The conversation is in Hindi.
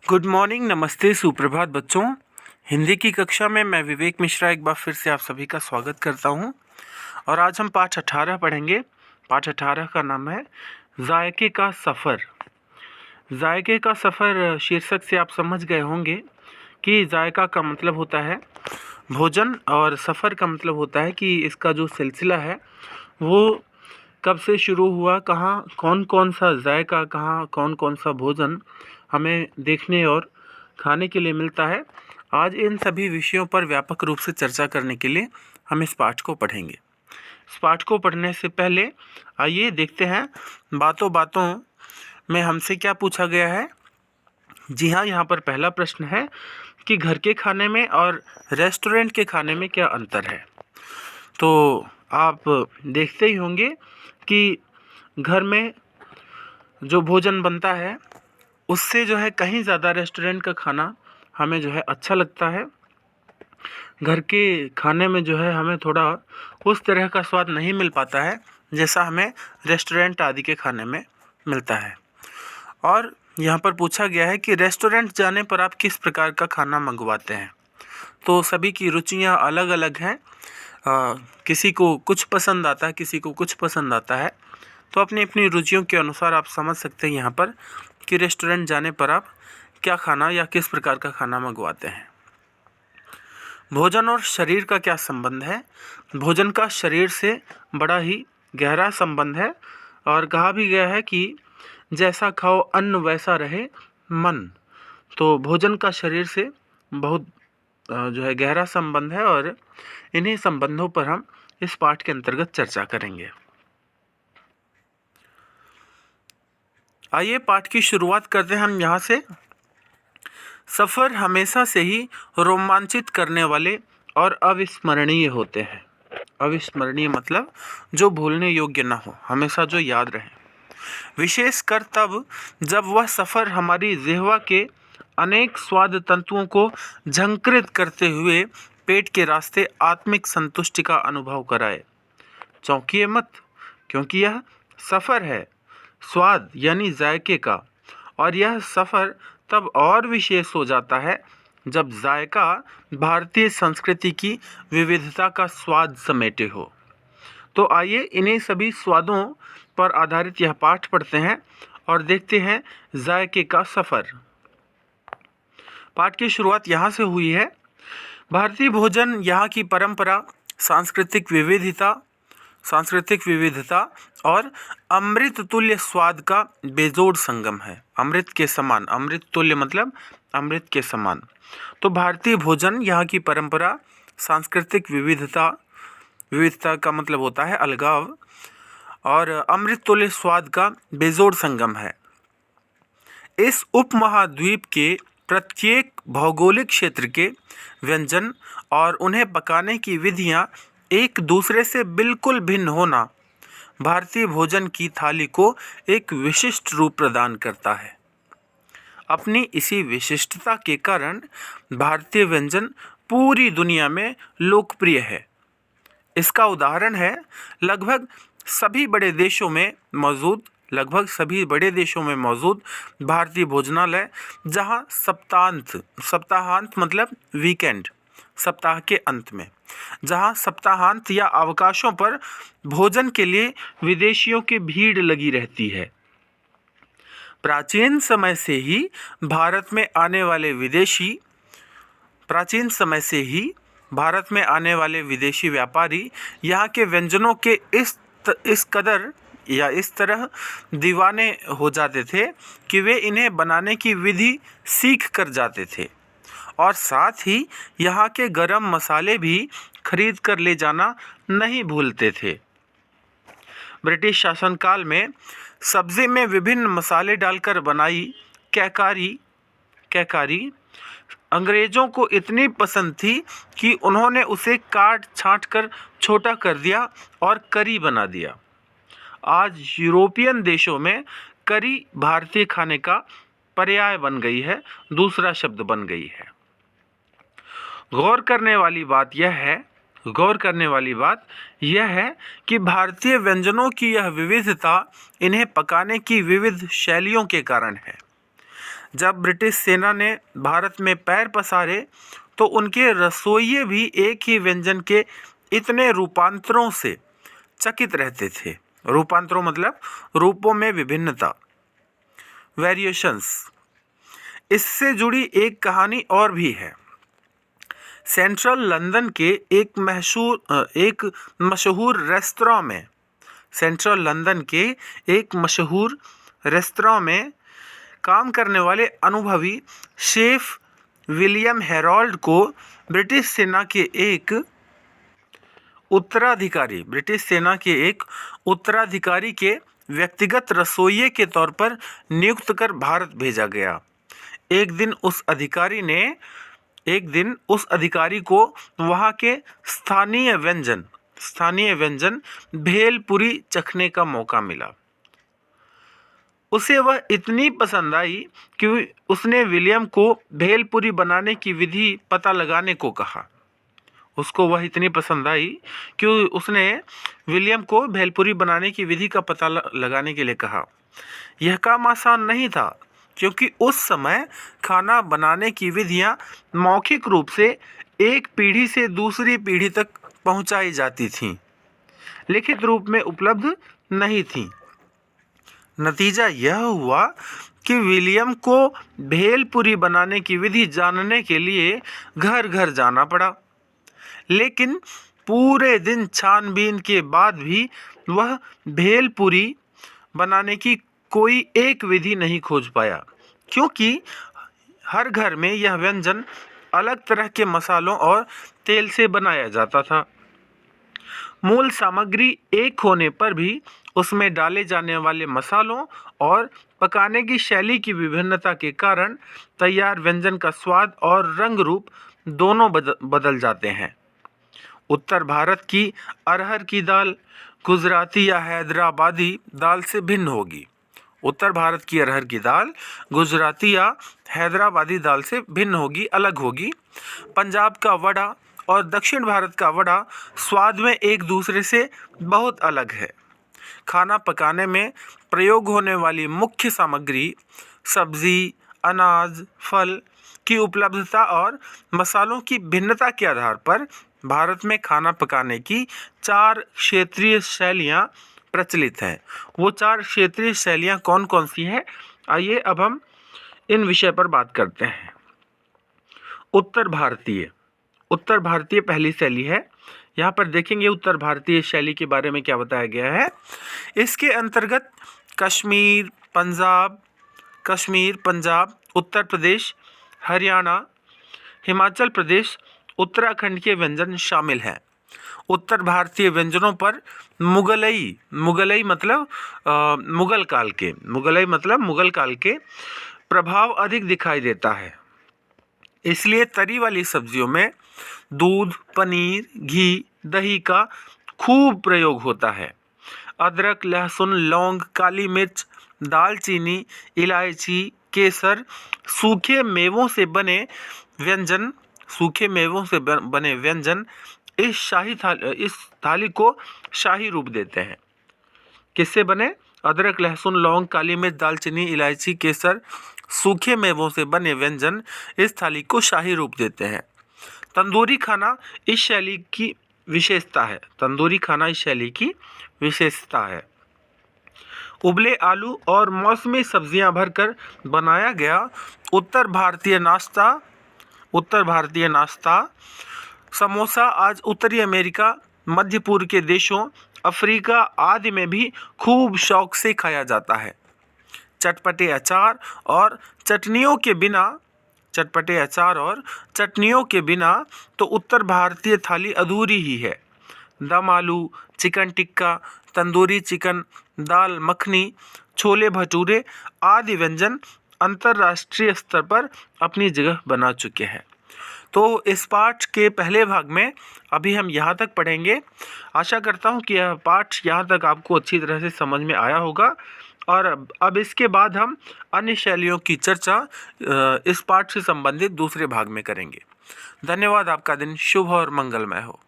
गुड मॉर्निंग, नमस्ते, सुप्रभात बच्चों। हिंदी की कक्षा में मैं विवेक मिश्रा एक बार फिर से आप सभी का स्वागत करता हूं। और आज हम पाठ 18 पढ़ेंगे। पाठ 18 का नाम है जायके का सफ़र। जायके का सफ़र शीर्षक से आप समझ गए होंगे कि जायका का मतलब होता है भोजन और सफ़र का मतलब होता है कि इसका जो सिलसिला है वो कब से शुरू हुआ, कहाँ कौन कौन सा जायका, कहाँ कौन कौन सा भोजन हमें देखने और खाने के लिए मिलता है। आज इन सभी विषयों पर व्यापक रूप से चर्चा करने के लिए हम इस पाठ को पढ़ेंगे। इस पाठ को पढ़ने से पहले आइए देखते हैं बातों बातों में हमसे क्या पूछा गया है। जी हाँ, यहाँ पर पहला प्रश्न है कि घर के खाने में और रेस्टोरेंट के खाने में क्या अंतर है। तो आप देखते ही होंगे कि घर में जो भोजन बनता है उससे जो है कहीं ज़्यादा रेस्टोरेंट का खाना हमें जो है अच्छा लगता है। घर के खाने में जो है हमें थोड़ा उस तरह का स्वाद नहीं मिल पाता है जैसा हमें रेस्टोरेंट आदि के खाने में मिलता है। और यहाँ पर पूछा गया है कि रेस्टोरेंट जाने पर आप किस प्रकार का खाना मंगवाते हैं। तो सभी की रुचियाँ अलग अलग हैं। किसी को कुछ पसंद आता है, किसी को कुछ पसंद आता है। तो अपनी अपनी रुचियों के अनुसार आप समझ सकते हैं यहाँ पर कि रेस्टोरेंट जाने पर आप क्या खाना या किस प्रकार का खाना मंगवाते हैं। भोजन और शरीर का क्या संबंध है। भोजन का शरीर से बड़ा ही गहरा संबंध है और कहा भी गया है कि जैसा खाओ अन्न वैसा रहे मन। तो भोजन का शरीर से बहुत जो है गहरा संबंध है और इन्हीं संबंधों पर हम इस पाठ के अंतर्गत चर्चा करेंगे। आइए पाठ की शुरुआत करते हैं हम यहाँ से। सफ़र हमेशा से ही रोमांचित करने वाले और अविस्मरणीय होते हैं। अविस्मरणीय मतलब जो भूलने योग्य ना हो, हमेशा जो याद रहे। विशेषकर तब जब वह सफ़र हमारी जिह्वा के अनेक स्वाद तंतुओं को झंकृत करते हुए पेट के रास्ते आत्मिक संतुष्टि का अनुभव कराए। चौंकिए मत, क्योंकि यह सफ़र है स्वाद यानी जायके का, और यह सफ़र तब और विशेष हो जाता है जब जायका भारतीय संस्कृति की विविधता का स्वाद समेटे हो। तो आइए इन्हीं सभी स्वादों पर आधारित यह पाठ पढ़ते हैं और देखते हैं जायके का सफ़र। पाठ की शुरुआत यहाँ से हुई है। भारतीय भोजन यहाँ की परंपरा, सांस्कृतिक विविधता और अमृत तुल्य स्वाद का बेजोड़ संगम है। अमृत के समान, अमृत तुल्य मतलब अमृत के समान। तो भारतीय भोजन यहाँ की परंपरा, सांस्कृतिक विविधता का मतलब होता है अलगाव, और अमृत तुल्य स्वाद का बेजोड़ संगम है। इस उपमहाद्वीप के प्रत्येक भौगोलिक क्षेत्र के व्यंजन और उन्हें पकाने की विधियाँ एक दूसरे से बिल्कुल भिन्न होना भारतीय भोजन की थाली को एक विशिष्ट रूप प्रदान करता है। अपनी इसी विशिष्टता के कारण भारतीय व्यंजन पूरी दुनिया में लोकप्रिय है। इसका उदाहरण है लगभग सभी बड़े देशों में मौजूद भारतीय भोजनालय, जहां सप्ताहांत मतलब वीकेंड, सप्ताह के अंत में, जहां सप्ताहांत या अवकाशों पर भोजन के लिए विदेशियों की भीड़ लगी रहती है। प्राचीन समय से ही भारत में आने वाले विदेशी व्यापारी यहाँ के व्यंजनों के इस तरह दीवाने हो जाते थे कि वे इन्हें बनाने की विधि सीख कर जाते थे और साथ ही यहाँ के गरम मसाले भी खरीद कर ले जाना नहीं भूलते थे। ब्रिटिश शासनकाल में सब्जी में विभिन्न मसाले डालकर बनाई कैकारी अंग्रेज़ों को इतनी पसंद थी कि उन्होंने उसे काट छाँट कर छोटा कर दिया और करी बना दिया। आज यूरोपियन देशों में करी भारतीय खाने का पर्याय बन गई है, दूसरा शब्द बन गई है। गौर करने वाली बात यह है कि भारतीय व्यंजनों की यह विविधता इन्हें पकाने की विविध शैलियों के कारण है। जब ब्रिटिश सेना ने भारत में पैर पसारे तो उनके रसोइये भी एक ही व्यंजन के इतने रूपांतरों से चकित रहते थे। रूपांतरों मतलब रूपों में विभिन्नता, वेरिएशंस। इससे जुड़ी एक कहानी और भी है। सेंट्रल लंदन के एक मशहूर रेस्तरां में काम करने वाले अनुभवी शेफ विलियम हेरोल्ड को ब्रिटिश सेना के एक उत्तराधिकारी के व्यक्तिगत रसोइये के तौर पर नियुक्त कर भारत भेजा गया। एक दिन उस अधिकारी को वहाँ के स्थानीय व्यंजन भेलपुरी चखने का मौका मिला। उसे वह इतनी पसंद आई कि उसने विलियम को भेलपुरी बनाने की विधि पता लगाने को कहा। उसको वह इतनी पसंद आई कि उसने विलियम को भेलपुरी बनाने की विधि का पता लगाने के लिए कहा। यह काम आसान नहीं था, क्योंकि उस समय खाना बनाने की विधियां मौखिक रूप से एक पीढ़ी से दूसरी पीढ़ी तक पहुंचाई जाती थीं, लिखित रूप में उपलब्ध नहीं थीं। नतीजा यह हुआ कि विलियम को भेलपुरी बनाने की विधि जानने के लिए घर घर जाना पड़ा, लेकिन पूरे दिन छानबीन के बाद भी वह भेलपुरी बनाने की कोई एक विधि नहीं खोज पाया, क्योंकि हर घर में यह व्यंजन अलग तरह के मसालों और तेल से बनाया जाता था। मूल सामग्री एक होने पर भी उसमें डाले जाने वाले मसालों और पकाने की शैली की विभिन्नता के कारण तैयार व्यंजन का स्वाद और रंग रूप दोनों बदल जाते हैं। उत्तर भारत की अरहर की दाल गुजराती या हैदराबादी दाल से भिन्न होगी। उत्तर भारत की अरहर की दाल गुजराती या हैदराबादी दाल से भिन्न होगी, अलग होगी। पंजाब का वड़ा और दक्षिण भारत का वड़ा स्वाद में एक दूसरे से बहुत अलग है। खाना पकाने में प्रयोग होने वाली मुख्य सामग्री, सब्जी, अनाज, फल की उपलब्धता और मसालों की भिन्नता के आधार पर भारत में खाना पकाने की 4 क्षेत्रीय शैलियाँ प्रचलित हैं। वो 4 क्षेत्रीय शैलियाँ कौन कौन सी हैं, आइए अब हम इन विषय पर बात करते हैं। उत्तर भारतीय पहली शैली है। यहाँ पर देखेंगे उत्तर भारतीय शैली के बारे में क्या बताया गया है। इसके अंतर्गत कश्मीर, पंजाब, उत्तर प्रदेश, हरियाणा, हिमाचल प्रदेश, उत्तराखंड के व्यंजन शामिल हैं। उत्तर भारतीय व्यंजनों पर मुगलई मतलब मुगल काल के प्रभाव अधिक दिखाई देता है। इसलिए तरी वाली सब्जियों में दूध, पनीर, घी, दही का खूब प्रयोग होता है। अदरक, लहसुन, लौंग, काली मिर्च, दालचीनी, इलायची, केसर, सूखे मेवों से बने व्यंजन इस थाली को शाही रूप देते हैं। किससे बने? अदरक, लहसुन, लौंग, काली मिर्च, दालचीनी, इलायची, केसर, सूखे मेवों से बने व्यंजन इस थाली को शाही रूप देते हैं। तंदूरी खाना इस शैली की विशेषता है। उबले आलू और मौसमी सब्जियां भरकर बनाया गया उत्तर भारतीय नाश्ता समोसा आज उत्तरी अमेरिका, मध्य पूर्व के देशों, अफ्रीका आदि में भी खूब शौक से खाया जाता है। चटपटे अचार और चटनियों के बिना तो उत्तर भारतीय थाली अधूरी ही है। दम आलू, चिकन टिक्का, तंदूरी चिकन, दाल मखनी, छोले भटूरे आदि व्यंजन अंतर्राष्ट्रीय स्तर पर अपनी जगह बना चुके हैं। तो इस पाठ के पहले भाग में अभी हम यहाँ तक पढ़ेंगे। आशा करता हूँ कि यह पाठ यहाँ तक आपको अच्छी तरह से समझ में आया होगा और अब इसके बाद हम अन्य शैलियों की चर्चा इस पाठ से संबंधित दूसरे भाग में करेंगे। धन्यवाद। आपका दिन शुभ और मंगलमय हो।